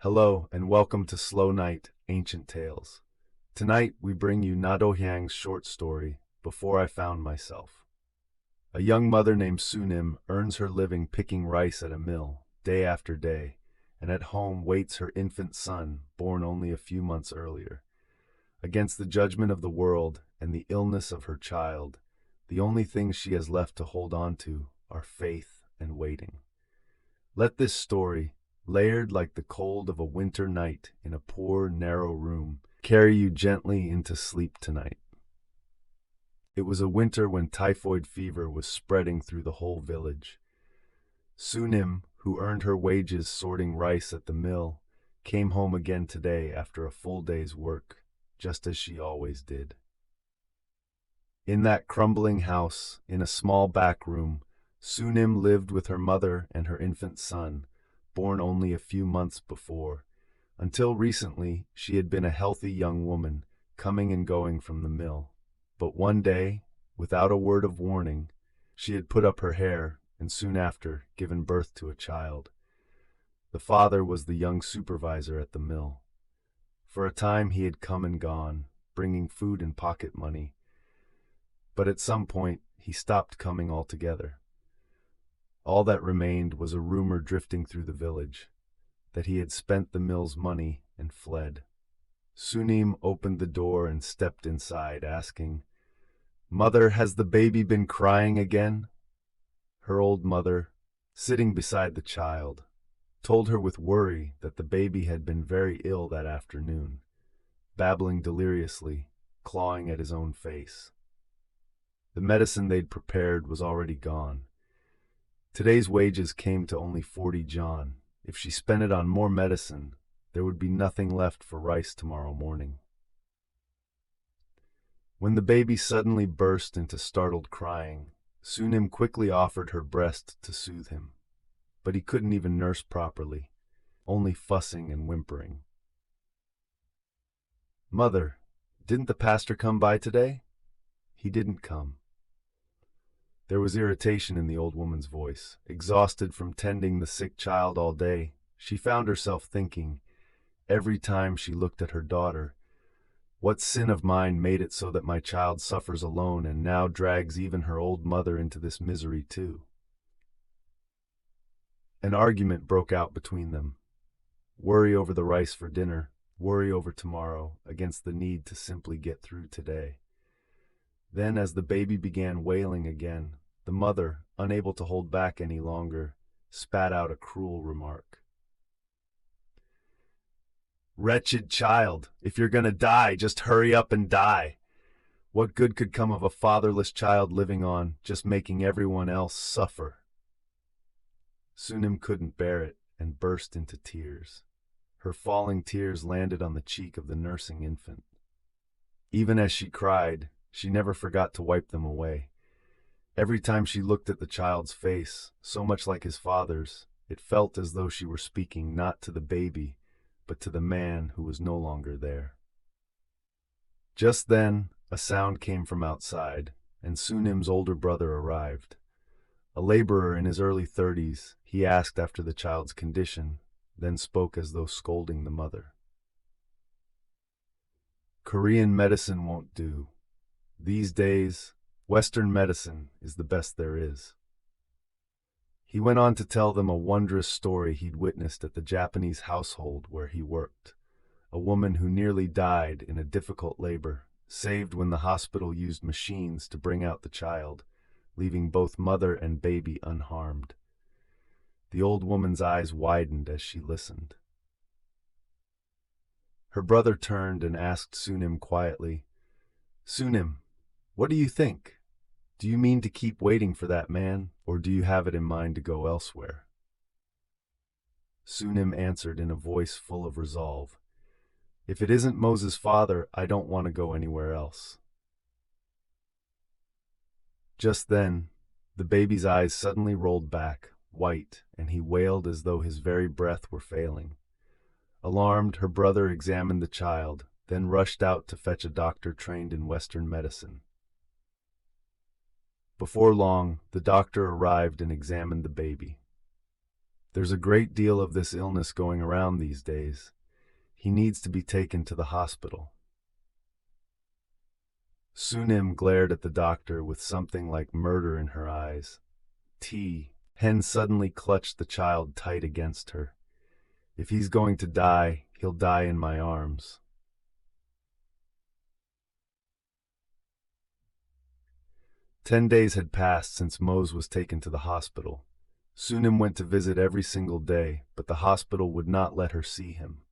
Hello, and welcome to Slow Night, Ancient Tales. Tonight, we bring you Na Do-hyang's short story, Before I Found Myself. A young mother named Su-nim earns her living picking rice at a mill, day after day, and at home waits her infant son, born only a few months earlier. Against the judgment of the world and the illness of her child, the only things she has left to hold on to are faith and waiting. Let this story, layered like the cold of a winter night in a poor, narrow room, carry you gently into sleep tonight. It was a winter when typhoid fever was spreading through the whole village. Su-nim, who earned her wages sorting rice at the mill, came home again today after a full day's work, just as she always did. In that crumbling house, in a small back room, Su-nim lived with her mother and her infant son, born only a few months before. Until recently, she had been a healthy young woman, coming and going from the mill. But one day, without a word of warning, she had put up her hair and soon after given birth to a child. The father was the young supervisor at the mill. For a time he had come and gone, bringing food and pocket money. But at some point, he stopped coming altogether. All that remained was a rumor drifting through the village, that he had spent the mill's money and fled. Su-nim opened the door and stepped inside, asking, "Mother, has the baby been crying again?" Her old mother, sitting beside the child, told her with worry that the baby had been very ill that afternoon, babbling deliriously, clawing at his own face. The medicine they'd prepared was already gone. Today's wages came to only 40 john. If she spent it on more medicine, there would be nothing left for rice tomorrow morning. When the baby suddenly burst into startled crying, Su-nim quickly offered her breast to soothe him. But he couldn't even nurse properly, only fussing and whimpering. "Mother, didn't the pastor come by today?" "He didn't come." There was irritation in the old woman's voice. Exhausted from tending the sick child all day, she found herself thinking, every time she looked at her daughter, "What sin of mine made it so that my child suffers alone and now drags even her old mother into this misery too?" An argument broke out between them. Worry over the rice for dinner, worry over tomorrow, against the need to simply get through today. Then, as the baby began wailing again, the mother, unable to hold back any longer, spat out a cruel remark. "Wretched child, if you're gonna die, just hurry up and die. What good could come of a fatherless child living on, just making everyone else suffer?" Su-nim couldn't bear it and burst into tears. Her falling tears landed on the cheek of the nursing infant. Even as she cried, she never forgot to wipe them away. Every time she looked at the child's face, so much like his father's, it felt as though she were speaking not to the baby, but to the man who was no longer there. Just then, a sound came from outside, and Su-nim's older brother arrived. A laborer in his early 30s, he asked after the child's condition, then spoke as though scolding the mother. "Korean medicine won't do. These days, Western medicine is the best there is." He went on to tell them a wondrous story he'd witnessed at the Japanese household where he worked. A woman who nearly died in a difficult labor, saved when the hospital used machines to bring out the child, leaving both mother and baby unharmed. The old woman's eyes widened as she listened. Her brother turned and asked Su-nim quietly, "Su-nim, what do you think? Do you mean to keep waiting for that man, or do you have it in mind to go elsewhere?" Su-nim answered in a voice full of resolve, "If it isn't Mose's father, I don't want to go anywhere else." Just then, the baby's eyes suddenly rolled back, white, and he wailed as though his very breath were failing. Alarmed, her brother examined the child, then rushed out to fetch a doctor trained in Western medicine. Before long, the doctor arrived and examined the baby. There's a great deal of this illness going around these days. He needs to be taken to the hospital. Su-nim glared at the doctor with something like murder in her eyes. Hen suddenly clutched the child tight against her. If he's going to die, he'll die in my arms. "10 days had passed since Mose was taken to the hospital. Su-nim went to visit every single day, but the hospital would not let her see him.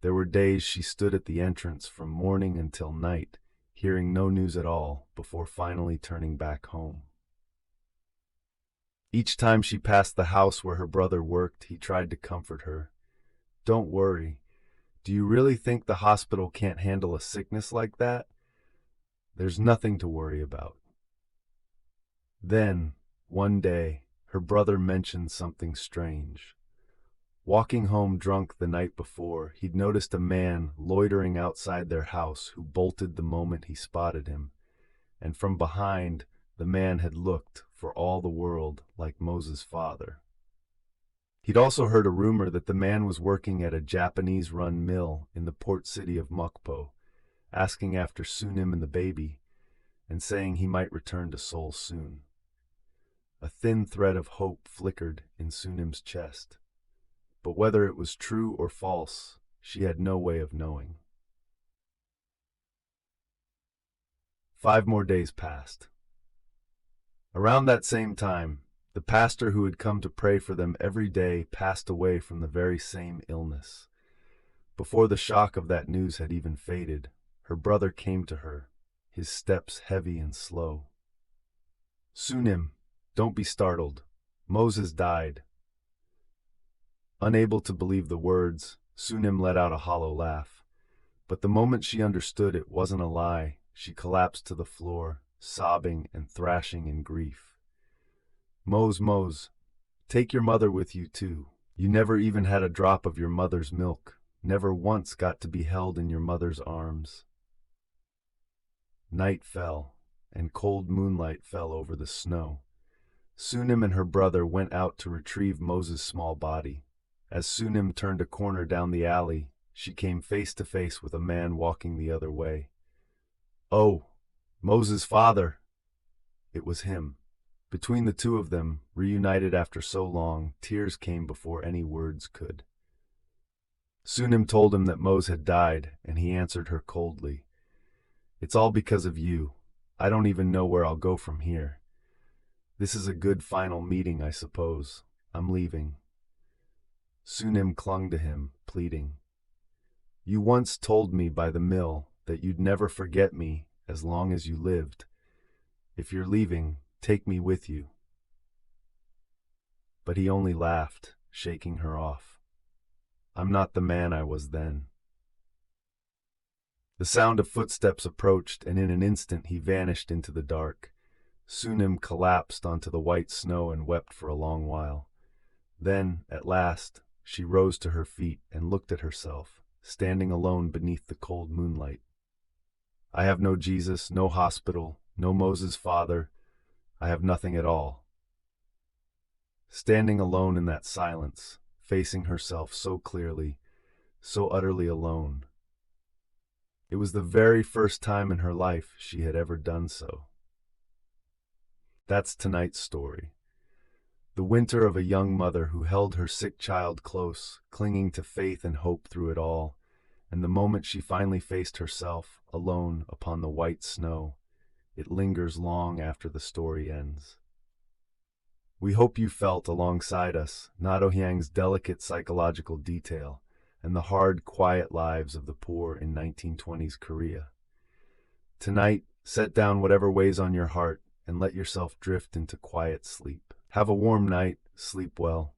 There were days she stood at the entrance from morning until night, hearing no news at all, before finally turning back home. Each time she passed the house where her brother worked, he tried to comfort her. "Don't worry. Do you really think the hospital can't handle a sickness like that? There's nothing to worry about." Then, one day, her brother mentioned something strange. Walking home drunk the night before, he'd noticed a man loitering outside their house who bolted the moment he spotted him, and from behind, the man had looked, for all the world, like Mose's father. He'd also heard a rumor that the man was working at a Japanese-run mill in the port city of Mokpo, asking after Su-nim and the baby, and saying he might return to Seoul soon. A thin thread of hope flickered in Su-nim's chest, but whether it was true or false, she had no way of knowing. 5 more days passed. Around that same time, the pastor who had come to pray for them every day passed away from the very same illness. Before the shock of that news had even faded, her brother came to her, his steps heavy and slow. "Su-nim, don't be startled. Moses died." Unable to believe the words, Su-nim let out a hollow laugh. But the moment she understood it wasn't a lie, she collapsed to the floor, sobbing and thrashing in grief. Mose, take your mother with you too. You never even had a drop of your mother's milk, never once got to be held in your mother's arms." Night fell, and cold moonlight fell over the snow. Su-nim and her brother went out to retrieve Mose's small body. As Su-nim turned a corner down the alley, she came face to face with a man walking the other way. "Oh, Mose's father!" It was him. Between the two of them, reunited after so long, tears came before any words could. Su-nim told him that Mose had died, and he answered her coldly. "It's all because of you. I don't even know where I'll go from here. This is a good final meeting, I suppose. I'm leaving." Su-nim clung to him, pleading. "You once told me by the mill that you'd never forget me as long as you lived. If you're leaving, take me with you." But he only laughed, shaking her off. "I'm not the man I was then." The sound of footsteps approached, and in an instant he vanished into the dark. Su-nim collapsed onto the white snow and wept for a long while. Then, at last, she rose to her feet and looked at herself, standing alone beneath the cold moonlight. "I have no Jesus, no hospital, no Moses' father. I have nothing at all." Standing alone in that silence, facing herself so clearly, so utterly alone. It was the very first time in her life she had ever done so. That's tonight's story. The winter of a young mother who held her sick child close, clinging to faith and hope through it all, and the moment she finally faced herself, alone upon the white snow, it lingers long after the story ends. We hope you felt alongside us Na Do-hyang's delicate psychological detail and the hard, quiet lives of the poor in 1920s Korea. Tonight, set down whatever weighs on your heart and let yourself drift into quiet sleep. Have a warm night, sleep well,